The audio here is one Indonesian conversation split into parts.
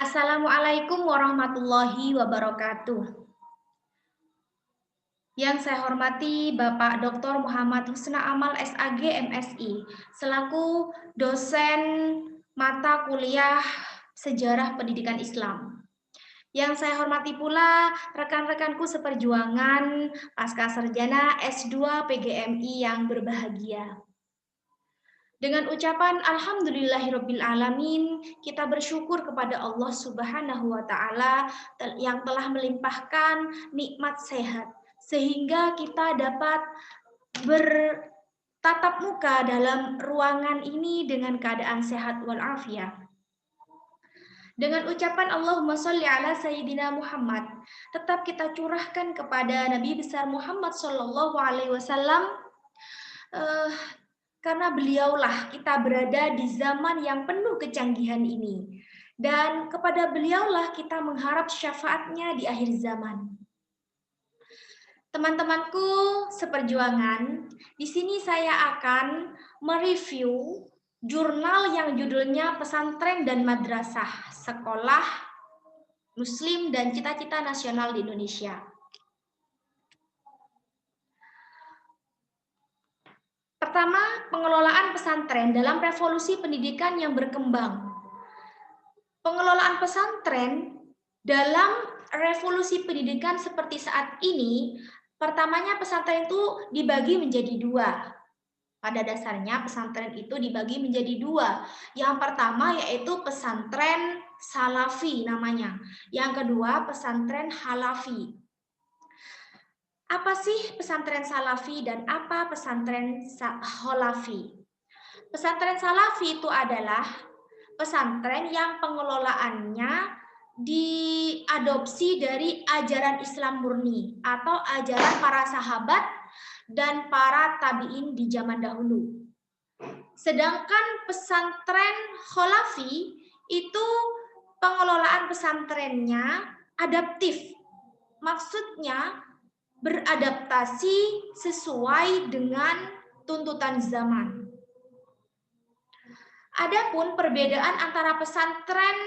Assalamualaikum warahmatullahi wabarakatuh. Yang saya hormati Bapak Dr. Muhammad Husna Amal SAG MSI selaku dosen mata kuliah Sejarah Pendidikan Islam. Yang saya hormati pula rekan-rekanku seperjuangan pasca sarjana S2 PGMI yang berbahagia. Dengan ucapan alhamdulillahirabbil alamin, kita bersyukur kepada Allah Subhanahu wa taala yang telah melimpahkan nikmat sehat sehingga kita dapat bertatap muka dalam ruangan ini dengan keadaan sehat walafiat. Dengan ucapan Allahumma sholli ala sayyidina Muhammad, tetap kita curahkan kepada Nabi besar Muhammad sallallahu alaihi wasallam karena beliaulah kita berada di zaman yang penuh kecanggihan ini. Dan kepada beliaulah kita mengharap syafaatnya di akhir zaman. Teman-temanku seperjuangan, di sini saya akan mereview jurnal yang judulnya Pesantren dan Madrasah Sekolah Muslim dan Cita-Cita Nasional di Indonesia. Pertama, pengelolaan pesantren dalam revolusi pendidikan yang berkembang. Pengelolaan pesantren dalam revolusi pendidikan seperti saat ini, pertamanya pesantren itu dibagi menjadi dua. Pada dasarnya pesantren itu dibagi menjadi dua. Yang pertama yaitu pesantren salafi namanya. Yang kedua pesantren halafi. Apa sih pesantren salafi dan apa pesantren halafi? Pesantren salafi itu adalah pesantren yang pengelolaannya diadopsi dari ajaran Islam murni atau ajaran para sahabat dan para tabi'in di zaman dahulu. Sedangkan pesantren khalafi itu pengelolaan pesantrennya adaptif. Maksudnya beradaptasi sesuai dengan tuntutan zaman. Adapun perbedaan antara pesantren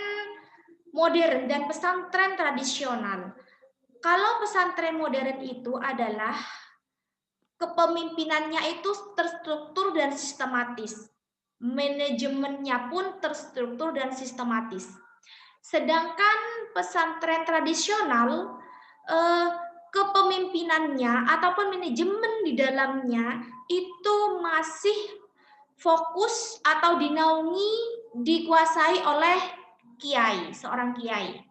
modern dan pesantren tradisional. Kalau pesantren modern itu adalah kepemimpinannya itu terstruktur dan sistematis. Manajemennya pun terstruktur dan sistematis. Sedangkan pesantren tradisional kepemimpinannya ataupun manajemen di dalamnya itu masih fokus atau dinaungi, dikuasai oleh kiai, seorang kiai.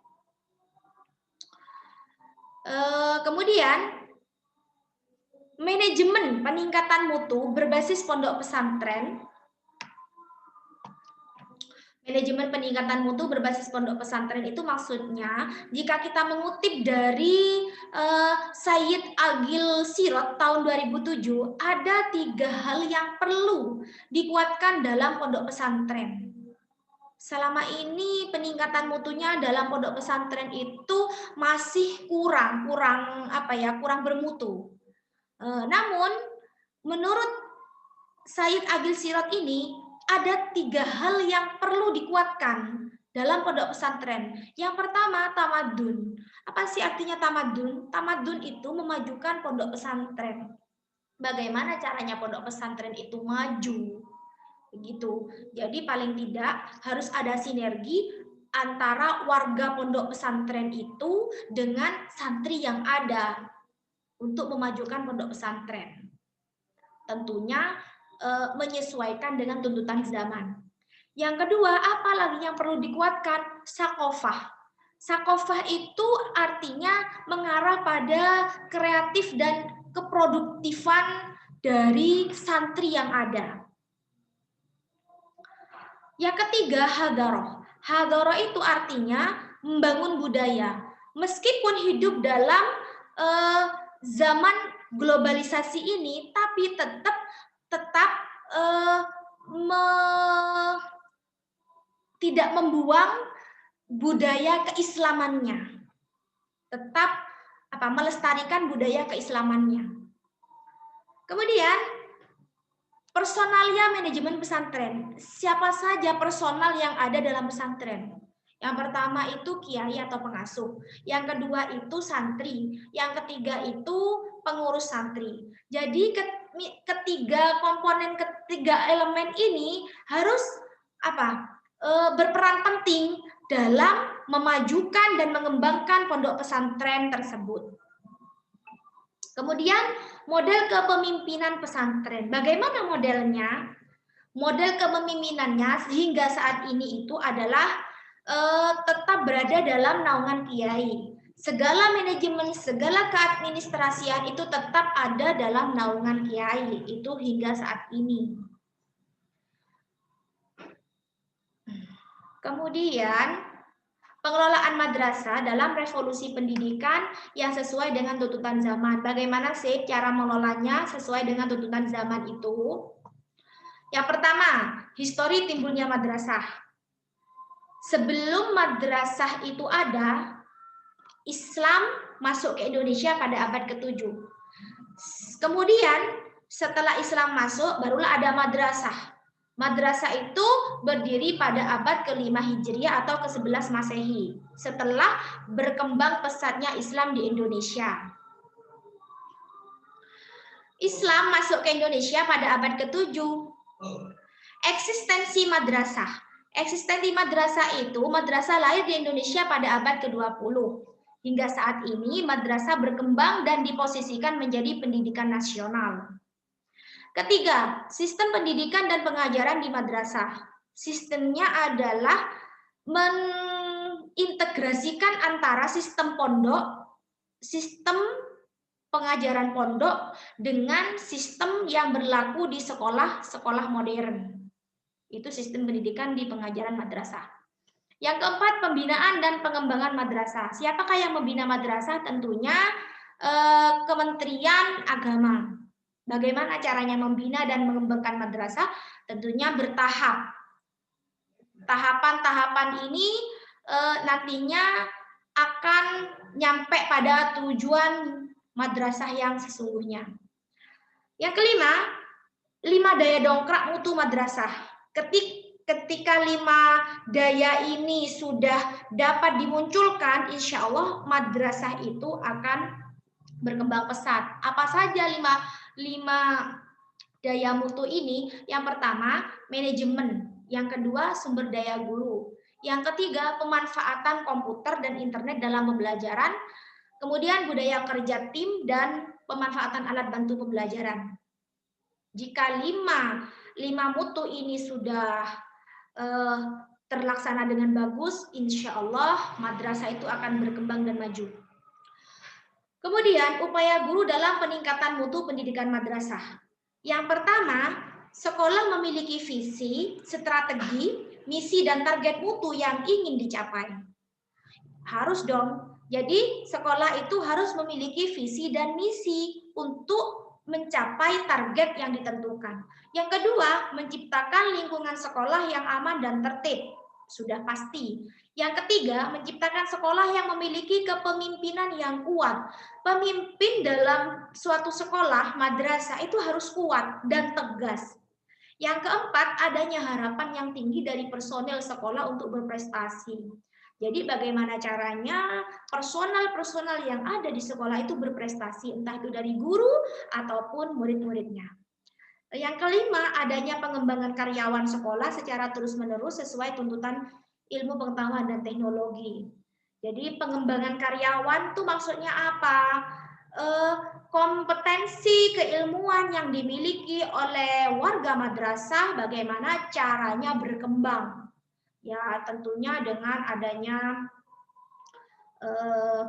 Kemudian manajemen peningkatan mutu berbasis pondok pesantren. Manajemen peningkatan mutu berbasis pondok pesantren itu maksudnya jika kita mengutip dari Sayyid Agil Sirot tahun 2007, ada 3 hal yang perlu dikuatkan dalam pondok pesantren. Selama ini peningkatan mutunya dalam pondok pesantren itu masih kurang bermutu. Namun menurut Sayyid Agil Sirot ini ada 3 hal yang perlu dikuatkan dalam pondok pesantren. Yang pertama, tamadun. Apa sih artinya tamadun? Tamadun itu memajukan pondok pesantren. Bagaimana caranya pondok pesantren itu maju? Begitu. Jadi paling tidak harus ada sinergi antara warga pondok pesantren itu dengan santri yang ada untuk memajukan pondok pesantren. Tentunya menyesuaikan dengan tuntutan zaman. Yang kedua, apa lagi yang perlu dikuatkan? Sakofah. Sakofah itu artinya mengarah pada kreatif dan keproduktifan dari santri yang ada. Yang ketiga, hadaroh. Hadaroh itu artinya membangun budaya. Meskipun hidup dalam zaman globalisasi ini, tapi tetap tidak membuang budaya keislamannya. Tetap melestarikan budaya keislamannya. Kemudian personalia manajemen pesantren. Siapa saja personal yang ada dalam pesantren? Yang pertama itu kiai atau pengasuh. Yang kedua itu santri. Yang ketiga itu pengurus santri. Jadi ketiga komponen, ketiga elemen ini harus berperan penting dalam memajukan dan mengembangkan pondok pesantren tersebut. Kemudian model kepemimpinan pesantren. Bagaimana modelnya? Model kepemimpinannya hingga saat ini itu adalah tetap berada dalam naungan kiai. Segala manajemen, segala keadministrasian itu tetap ada dalam naungan kiai. Itu hingga saat ini. Kemudian pengelolaan madrasah dalam revolusi pendidikan yang sesuai dengan tuntutan zaman. Bagaimana sih cara mengelolanya sesuai dengan tuntutan zaman itu? Yang pertama, histori timbulnya madrasah. Sebelum madrasah itu ada, Islam masuk ke Indonesia pada abad ke-7. Kemudian setelah Islam masuk, barulah ada madrasah. Madrasah itu berdiri pada abad ke-5 Hijriah atau ke-11 Masehi. Setelah berkembang pesatnya Islam di Indonesia. Islam masuk ke Indonesia pada abad ke-7. Eksistensi madrasah. Eksistensi madrasah itu, madrasah lahir di Indonesia pada abad ke-20. Hingga saat ini, madrasah berkembang dan diposisikan menjadi pendidikan nasional. Ketiga, sistem pendidikan dan pengajaran di madrasah. Sistemnya adalah mengintegrasikan antara sistem pondok, sistem pengajaran pondok dengan sistem yang berlaku di sekolah-sekolah modern. Itu sistem pendidikan di pengajaran madrasah. Yang keempat, pembinaan dan pengembangan madrasah. Siapakah yang membina madrasah? Tentunya Kementerian Agama. Bagaimana caranya membina dan mengembangkan madrasah? Tentunya bertahap. Tahapan-tahapan ini nantinya akan nyampe pada tujuan madrasah yang sesungguhnya. Yang kelima, 5 daya dongkrak mutu madrasah. Ketika 5 daya ini sudah dapat dimunculkan, insya Allah madrasah itu akan berkembang pesat. Apa saja 5 daya mutu ini? Yang pertama, manajemen. Yang kedua, sumber daya guru. Yang ketiga, pemanfaatan komputer dan internet dalam pembelajaran. Kemudian budaya kerja tim dan pemanfaatan alat bantu pembelajaran. Jika 5 mutu ini sudah terlaksana dengan bagus, insya Allah madrasah itu akan berkembang dan maju. Kemudian upaya guru dalam peningkatan mutu pendidikan madrasah. Yang pertama, sekolah memiliki visi, strategi, misi dan target mutu yang ingin dicapai. Harus dong. Jadi sekolah itu harus memiliki visi dan misi untuk mencapai target yang ditentukan. Yang kedua, menciptakan lingkungan sekolah yang aman dan tertib. Sudah pasti. Yang ketiga, menciptakan sekolah yang memiliki kepemimpinan yang kuat. Pemimpin dalam suatu sekolah, madrasah itu harus kuat dan tegas. Yang keempat, adanya harapan yang tinggi dari personel sekolah untuk berprestasi. Jadi bagaimana caranya personal yang ada di sekolah itu berprestasi, entah itu dari guru ataupun murid-muridnya. Yang kelima, adanya pengembangan karyawan sekolah secara terus-menerus sesuai tuntutan ilmu pengetahuan dan teknologi. Jadi pengembangan karyawan itu maksudnya apa? Kompetensi keilmuan yang dimiliki oleh warga madrasah, bagaimana caranya berkembang. Ya, tentunya dengan adanya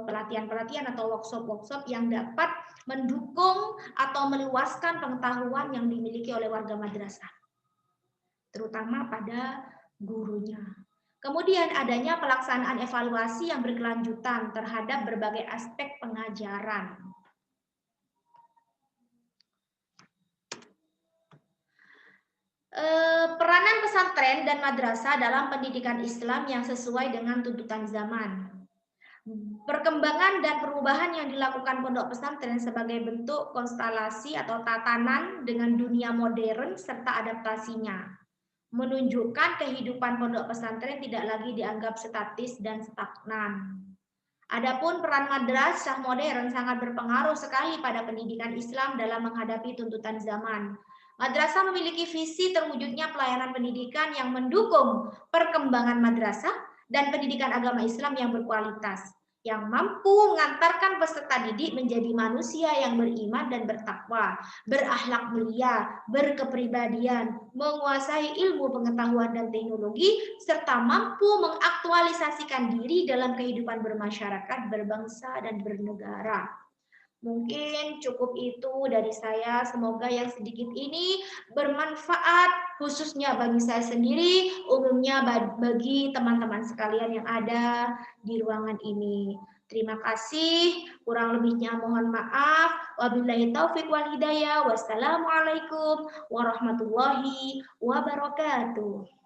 pelatihan-pelatihan atau workshop-workshop yang dapat mendukung atau meluaskan pengetahuan yang dimiliki oleh warga madrasah, terutama pada gurunya. Kemudian adanya pelaksanaan evaluasi yang berkelanjutan terhadap berbagai aspek pengajaran. Peranan pesantren dan madrasah dalam pendidikan Islam yang sesuai dengan tuntutan zaman. Perkembangan dan perubahan yang dilakukan pondok pesantren sebagai bentuk konstelasi atau tatanan dengan dunia modern serta adaptasinya. menunjukkan kehidupan pondok pesantren tidak lagi dianggap statis dan stagnan. Adapun peran madrasah modern sangat berpengaruh sekali pada pendidikan Islam dalam menghadapi tuntutan zaman. Madrasah memiliki visi terwujudnya pelayanan pendidikan yang mendukung perkembangan madrasah dan pendidikan agama Islam yang berkualitas, yang mampu mengantarkan peserta didik menjadi manusia yang beriman dan bertakwa, berakhlak mulia, berkepribadian, menguasai ilmu pengetahuan dan teknologi, serta mampu mengaktualisasikan diri dalam kehidupan bermasyarakat, berbangsa, dan bernegara. Mungkin cukup itu dari saya. Semoga yang sedikit ini bermanfaat, khususnya bagi saya sendiri, umumnya bagi teman-teman sekalian yang ada di ruangan ini. Terima kasih. Kurang lebihnya mohon maaf. Wabillahi taufiq wal hidayah. Wassalamualaikum warahmatullahi wabarakatuh.